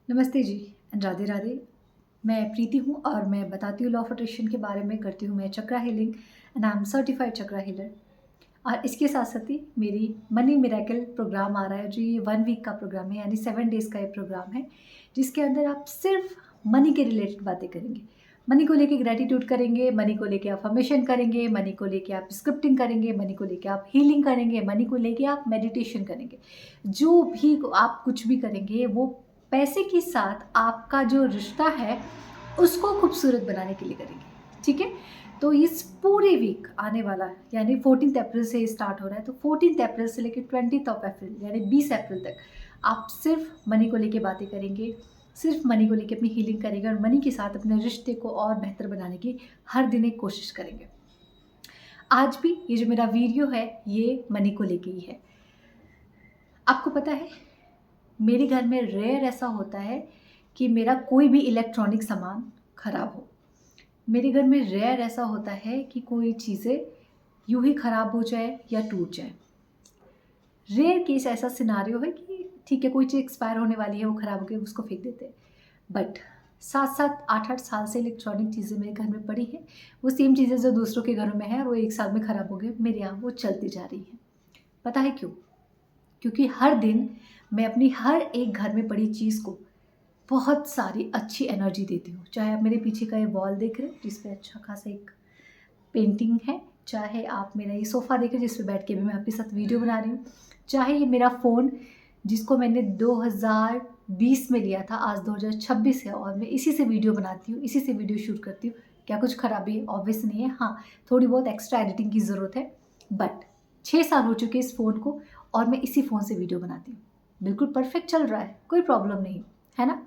नमस्ते जी एंड राधे राधे। मैं प्रीति हूँ और मैं बताती हूँ लॉ ऑफ अट्रैक्शन के बारे में। करती हूँ मैं chakra healing and I am certified chakra healer. और इसके साथ साथ ही मेरी मनी मिरेकल प्रोग्राम आ रहा है, जो ये 1 वीक का प्रोग्राम है, यानी 7 डेज़ का ये प्रोग्राम है, जिसके अंदर आप सिर्फ मनी के रिलेटेड बातें करेंगे। मनी को लेके ग्रैटिट्यूड करेंगे, मनी को लेके अफर्मेशन करेंगे, मनी को लेके आप स्क्रिप्टिंग करेंगे, मनी को लेके आप हीलिंग करेंगे, मनी को लेके आप मेडिटेशन करेंगे। जो भी आप कुछ भी करेंगे वो पैसे के साथ आपका जो रिश्ता है उसको खूबसूरत बनाने के लिए करेंगे। ठीक है? तो इस पूरे वीक आने वाला है, यानी 14 अप्रैल से स्टार्ट हो रहा है, तो 14 अप्रैल से लेकर 20 अप्रैल यानी 20 अप्रैल तक आप सिर्फ मनी को लेके बातें करेंगे, सिर्फ मनी को लेके अपनी हीलिंग करेंगे और मनी के साथ अपने रिश्ते को और बेहतर बनाने की हर दिन एक कोशिश करेंगे। आज भी ये जो मेरा वीडियो है ये मनी को लेके ही है। आपको पता है, मेरे घर में रेयर ऐसा होता है कि मेरा कोई भी इलेक्ट्रॉनिक सामान खराब हो। मेरे घर में रेयर ऐसा होता है कि कोई चीज़ें यूँ ही ख़राब हो जाए या टूट जाए। रेयर केस ऐसा सिनारियो है कि ठीक है, कोई चीज़ एक्सपायर होने वाली है, वो ख़राब हो गई, उसको फेंक देते हैं। बट 7-7 8-8 साल से इलेक्ट्रॉनिक चीज़ें मेरे घर में पड़ी हैं। वो सेम चीज़ें जो दूसरों के घरों में है और वो 1 साल में ख़राब हो गई, मेरे यहाँ वो चलती जा रही हैं। पता है क्यों? क्योंकि हर दिन मैं अपनी हर एक घर में पड़ी चीज़ को बहुत सारी अच्छी एनर्जी देती हूँ। चाहे आप मेरे पीछे का ये वॉल देख रहे हैं जिस पे अच्छा खासा एक पेंटिंग है, चाहे आप मेरा ये सोफ़ा देख रहे हैं जिस पे बैठ के भी मैं आपके साथ वीडियो बना रही हूँ, चाहे ये मेरा फ़ोन जिसको मैंने 2020 में लिया था, आज 2026 है और मैं इसी से वीडियो बनाती हूँ, इसी से वीडियो शूट करती हूँ। क्या कुछ ख़राबी ऑब्वियस नहीं है, हाँ, थोड़ी बहुत एक्स्ट्रा एडिटिंग की ज़रूरत है, बट 6 साल हो चुके इस फ़ोन को और मैं इसी फ़ोन से वीडियो बनाती हूँ। बिल्कुल परफेक्ट चल रहा है, कोई प्रॉब्लम नहीं, है ना?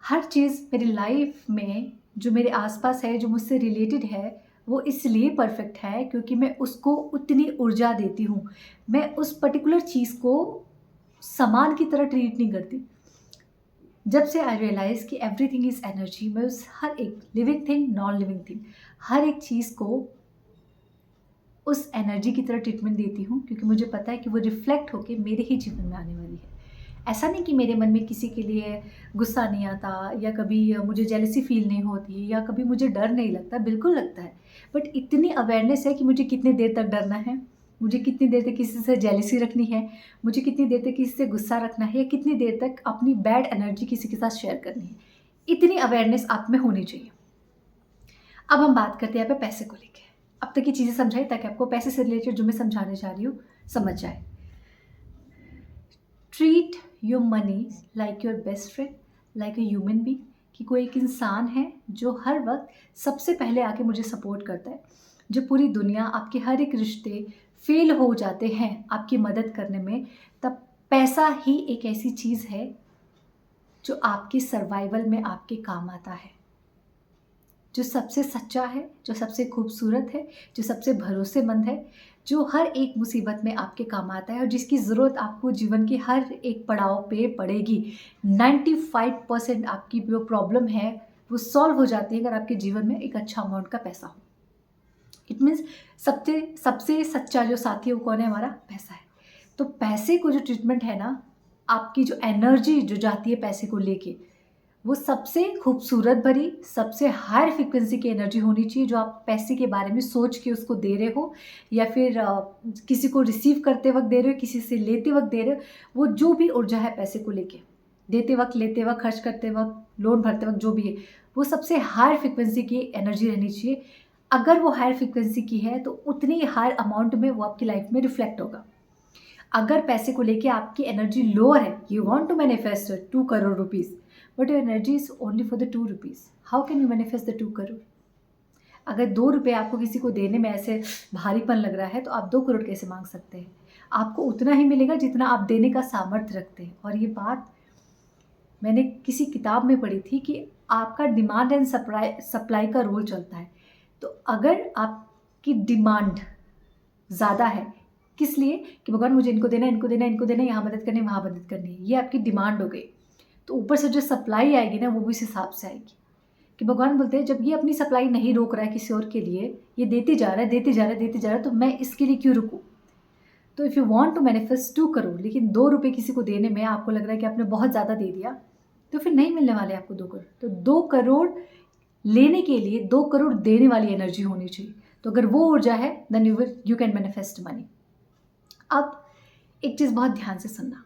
हर चीज़ मेरी लाइफ में जो मेरे आसपास है, जो मुझसे रिलेटेड है, वो इसलिए परफेक्ट है क्योंकि मैं उसको उतनी ऊर्जा देती हूँ। मैं उस पर्टिकुलर चीज़ को सामान की तरह ट्रीट नहीं करती। जब से आई रियलाइज़ कि एवरीथिंग इज़ एनर्जी, मैं उस हर एक living thing, non living thing, हर एक चीज़ को उस एनर्जी की तरह ट्रीटमेंट देती हूँ क्योंकि मुझे पता है कि वो रिफ्लेक्ट होके मेरे ही जीवन में आने वाली है। ऐसा नहीं कि मेरे मन में किसी के लिए गुस्सा नहीं आता या कभी मुझे जेलसी फ़ील नहीं होती या कभी मुझे डर नहीं लगता, बिल्कुल लगता है। बट इतनी अवेयरनेस है कि मुझे कितनी देर तक डरना है, मुझे कितनी देर तक किसी से जेलसी रखनी है, मुझे कितनी देर तक किसी से गुस्सा रखना है या कितनी देर तक अपनी बैड एनर्जी किसी के साथ शेयर करनी है। इतनी अवेयरनेस आप में होनी चाहिए। अब हम बात करते हैं यहाँ पे पैसे को लेके। अब तक की चीज़ें समझाई ताकि आपको पैसे से रिलेटेड जो मैं समझाने जा रही हूँ समझ जाए। Treat your money like your best friend, like a human being, कि कोई एक इंसान है जो हर वक्त सबसे पहले आके मुझे सपोर्ट करता है। जो पूरी दुनिया आपके हर एक रिश्ते फेल हो जाते हैं आपकी मदद करने में, तब पैसा ही एक ऐसी चीज़ है जो आपके सर्वाइवल में आपके काम आता है। जो सबसे सच्चा है, जो सबसे खूबसूरत है, जो सबसे भरोसेमंद है, जो हर एक मुसीबत में आपके काम आता है और जिसकी ज़रूरत आपको जीवन के हर एक पड़ाव पे पड़ेगी। 95% आपकी जो प्रॉब्लम है वो सॉल्व हो जाती है अगर आपके जीवन में एक अच्छा अमाउंट का पैसा हो। इट मीन्स सबसे सबसे सच्चा जो साथी है वो कौन है? हमारा पैसा है। तो पैसे को जो ट्रीटमेंट है ना, आपकी जो एनर्जी जो जाती है पैसे को लेके, वो सबसे खूबसूरत भरी, सबसे हाई फ्रीक्वेंसी की एनर्जी होनी चाहिए जो आप पैसे के बारे में सोच के उसको दे रहे हो या फिर किसी को रिसीव करते वक़्त दे रहे हो, किसी से लेते वक़्त दे रहे हो। वो जो भी ऊर्जा है पैसे को लेके, देते वक़्त, लेते वक़्त, खर्च करते वक़्त, लोन भरते वक़्त, जो भी है, वो सबसे हाई फ्रीक्वेंसी की एनर्जी रहनी चाहिए। अगर वो हाई फ्रीक्वेंसी की है तो उतनी हाई अमाउंट में वो आपकी लाइफ में रिफ्लेक्ट होगा। अगर पैसे को लेके आपकी एनर्जी लोअर है, you want to manifest 2 crore rupees, but your energy is only for the 2 rupees, how can you manifest the 2 crore? अगर 2 रुपए आपको किसी को देने में ऐसे भारीपन लग रहा है, तो आप 2 करोड़ कैसे माँग सकते हैं? आपको उतना ही मिलेगा जितना आप देने का सामर्थ्य रखते हैं। और ये बात मैंने किसी किताब में पढ़ी थी कि आपका डिमांड एंड सप्लाई का रूल चलता है। तो अगर आपकी डिमांड ज़्यादा है, किस लिए? कि भगवान मुझे इनको देना है, इनको देना है, इनको देना है, यहाँ मदद करनी है, वहाँ मदद करनी है, ये आपकी डिमांड हो गई। तो ऊपर से जो सप्लाई आएगी ना, वो भी इस हिसाब से आएगी। कि भगवान बोलते हैं जब ये अपनी सप्लाई नहीं रोक रहा है किसी और के लिए, ये देते जा रहा है, देते जा रहा है, देते जा रहा है, तो मैं इसके लिए क्यों रुकूँ? तो if you want to manifest 2 crore, लेकिन 2 रुपए किसी को देने में आपको लग रहा है कि आपने बहुत ज़्यादा दे दिया, तो फिर नहीं मिलने वाले आपको 2 करोड़। तो 2 करोड़ लेने के लिए 2 करोड़ देने वाली एनर्जी होनी चाहिए। तो अगर वो ऊर्जा है, then you can manifest money. अब एक चीज़ बहुत ध्यान से सुनना,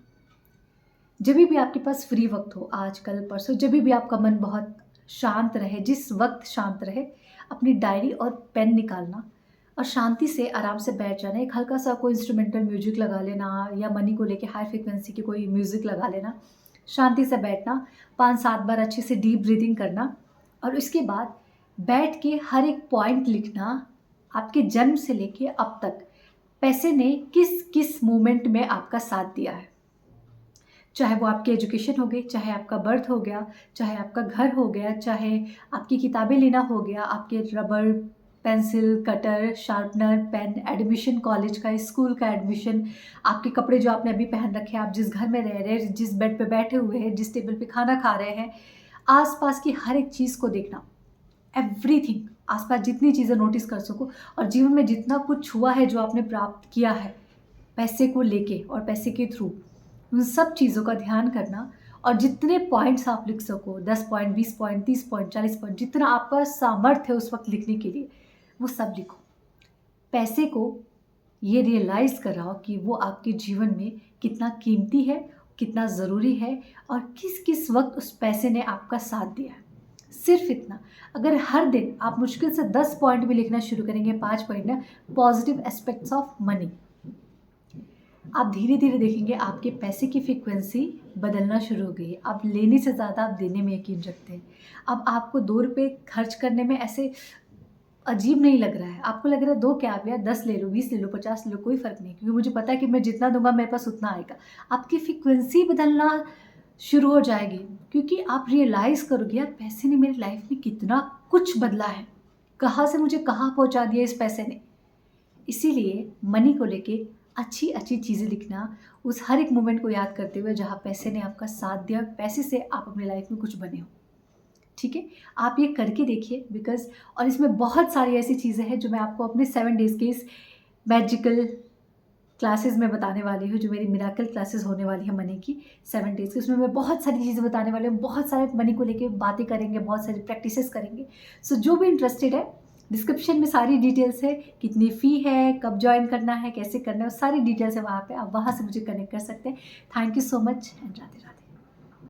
जब भी आपके पास फ्री वक्त हो, आज कल परसों, जब भी आपका मन बहुत शांत रहे, जिस वक्त शांत रहे, अपनी डायरी और पेन निकालना और शांति से आराम से बैठ जाना। एक हल्का सा कोई इंस्ट्रूमेंटल म्यूजिक लगा लेना या मनी को लेके हाई फ्रिक्वेंसी की कोई म्यूजिक लगा लेना, शांति से बैठना, 5-7 बार अच्छे से डीप ब्रीदिंग करना और उसके बाद बैठ के हर एक पॉइंट लिखना, आपके जन्म से लेके अब तक पैसे ने किस किस मोमेंट में आपका साथ दिया है। चाहे वो आपकी एजुकेशन हो गई, चाहे आपका बर्थ हो गया, चाहे आपका घर हो गया, चाहे आपकी किताबें लेना हो गया, आपके rubber, pencil, cutter, sharpener, pen, admission college का, स्कूल का एडमिशन, आपके कपड़े जो आपने अभी पहन रखे हैं, आप जिस घर में रह रहे हैं, जिस बेड पे बैठे हुए हैं, जिस टेबल पे खाना खा रहे हैं, आसपास की हर एक चीज़ को देखना, एवरीथिंग, आसपास जितनी चीज़ें नोटिस कर सको और जीवन में जितना कुछ हुआ है जो आपने प्राप्त किया है पैसे को लेके और पैसे के थ्रू, उन सब चीज़ों का ध्यान करना और जितने पॉइंट्स आप लिख सको, 10 पॉइंट, 20 पॉइंट, 30 पॉइंट, 40 पॉइंट, जितना आपका सामर्थ्य है उस वक्त लिखने के लिए, वो सब लिखो। पैसे को ये रियलाइज़ कराओ कि वो आपके जीवन में कितना कीमती है, कितना ज़रूरी है और किस किस वक्त उस पैसे ने आपका साथ दिया है। सिर्फ इतना। अगर हर दिन आप मुश्किल से 10 पॉइंट भी लिखना शुरू करेंगे, 5 पॉइंट ना, पॉजिटिव एस्पेक्ट्स ऑफ मनी, आप धीरे धीरे देखेंगे आपके पैसे की फ्रीक्वेंसी बदलना शुरू हो गई है। अब लेने से ज़्यादा आप देने में यकीन रखते हैं। अब आपको 2 रुपये खर्च करने में ऐसे अजीब नहीं लग रहा है। आपको लग रहा है 2 क्या, आप यार 10 ले लो, 20 ले लो, 50 ले लो, कोई फ़र्क नहीं, क्योंकि मुझे पता है कि मैं जितना दूँगा मेरे पास उतना आएगा। आपकी फ्रीक्वेंसी बदलना शुरू हो जाएगी क्योंकि आप रियलाइज़ करोगे यार पैसे ने मेरी लाइफ में कितना कुछ बदला है, कहाँ से मुझे कहाँ पहुँचा दिया इस पैसे ने। इसीलिए मनी को लेके अच्छी अच्छी चीज़ें लिखना, उस हर एक मोमेंट को याद करते हुए जहाँ पैसे ने आपका साथ दिया, पैसे से आप अपनी लाइफ में कुछ बने हो। ठीक है, आप ये करके देखिए बिकॉज़, और इसमें बहुत सारी ऐसी चीज़ें हैं जो मैं आपको अपने 7 डेज़ के इस मैजिकल क्लासेस में बताने वाली हूँ, जो मेरी मिरेकल क्लासेस होने वाली है मनी की 7 डेज़ की। उसमें मैं बहुत सारी चीज़ें बताने वाली हूँ, बहुत सारे मनी को लेके बातें करेंगे, बहुत सारी प्रैक्टिसेस करेंगे। सो जो भी इंटरेस्टेड है, डिस्क्रिप्शन में सारी डिटेल्स है, कितनी फ़ी है, कब ज्वाइन करना है, कैसे करना है, वो सारी डिटेल्स है वहाँ पे, आप वहाँ से मुझे कनेक्ट कर सकते हैं। Thank you so much and Radhe Radhe.